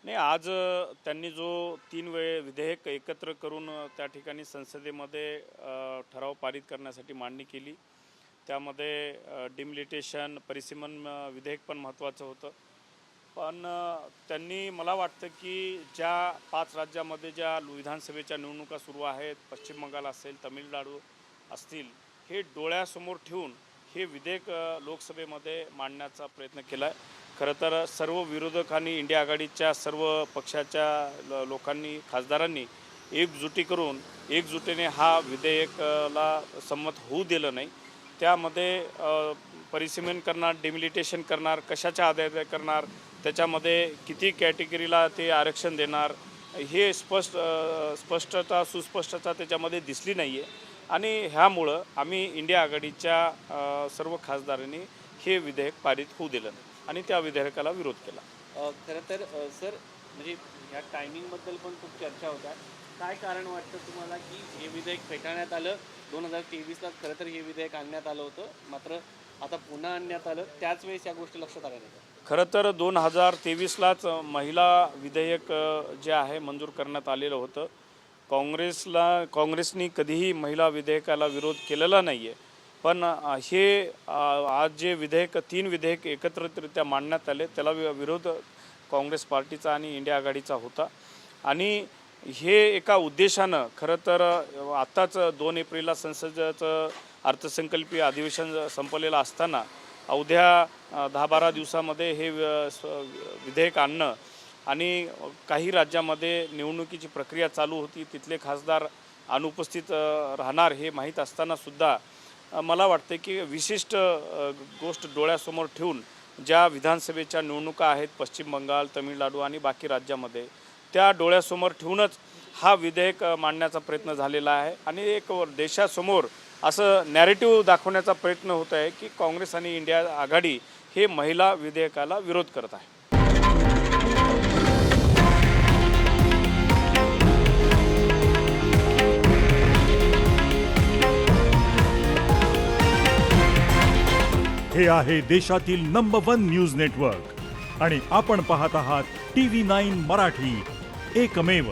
नाही, आज त्यांनी जो 3 वेळ विधेयक एकत्र करून त्या ठिकाणी संसदेमध्ये ठराव पारित करण्यासाठी मांडणी केली। त्यामध्ये डिमिलिटेशन परिसीमन विधेयक पण महत्त्वाचं होतं। पण त्यांनी मला वाटतं की ज्या 5 राज्यामध्ये ज्या विधानसभेच्या निवडणुका सुरू आहेत, पश्चिम बंगाल असेल, तमिळनाडू असतील, हे डोळ्यासमोर ठेवून हे विधेयक लोकसभेमध्ये मांडण्याचा प्रयत्न केला आहे। खरं तर सर्व विरोधकांनी, इंडिया आघाडीच्या सर्व पक्षाच्या लोकांनी, खासदारांनी एकजुटी करून एकजुटीने हा विधेयकाला संमत होऊ दिलं नाही। त्यामध्ये परिसीमन करणार, डिमिलिटेशन करणार, कशाच्या आधारे करणार, त्याच्यामध्ये किती कॅटेगरीला ते आरक्षण देणार, हे स्पष्टता सुस्पष्टता त्याच्यामध्ये दिसली नाही आहे। आणि ह्यामुळं आम्ही इंडिया आघाडीच्या सर्व खासदारांनी हे विधेयक पारित होऊ दिलं नाही आणि त्या विधेयकाला विरोध केला। खरं तर सर, म्हणजे ह्या टायमिंगबद्दल पण खूप चर्चा होत्या। काय कारण वाटतं तुम्हाला की हे विधेयक फेटाळण्यात आलं? 2023ला खरं तर हे विधेयक आणण्यात आलं होतं, मात्र आता पुन्हा आणण्यात आलं, त्याच वेळेस या गोष्टी लक्षात आल्या नाही? खरं तर 2023लाच महिला विधेयक जे आहे मंजूर करण्यात आलेलं होतं। काँग्रेसनी कधीही महिला विधेयकाला विरोध केलेला नाही आहे। पण हे आज जे विधेयक 3 विधेयक एकत्रितरित्या मांडण्यात आले, त्याला विरोध काँग्रेस पार्टीचा आणि इंडिया आघाडीचा होता। आणि हे एका उद्देशानं, खरं तर आत्ताच 2 एप्रिलला संसदेचं अर्थसंकल्पीय अधिवेशन संपलेलं असताना अवघ्या 10-12 दिवसामध्ये हे विधेयक आणणं, आणि काही राज्यामध्ये निवडणुकीची प्रक्रिया चालू होती, तिथले खासदार अनुपस्थित राहणार हे माहीत असतानासुद्धा मला वाटते की विशिष्ट गोष्ट डोळ्यासमोर ठेवून ज्या विधानसभेच्या निवडणुका आहेत पश्चिम बंगाल, तमिळनाडू आणि बाकी राज्यामध्ये, त्या डोळ्यासमोर ठेवूनच हा विधेयक मांडण्याचा प्रयत्न झालेला आहे। आणि एक देशासमोर असं नॅरेटिव्ह दाखवण्याचा प्रयत्न होत आहे की काँग्रेस आणि इंडिया आघाडी हे महिला विधेयकाला विरोध करत आहे। हे आहे देशातील नंबर 1 न्यूज नेटवर्क आणि आपण पाहत आहात TV9 मराठी, एकमेव।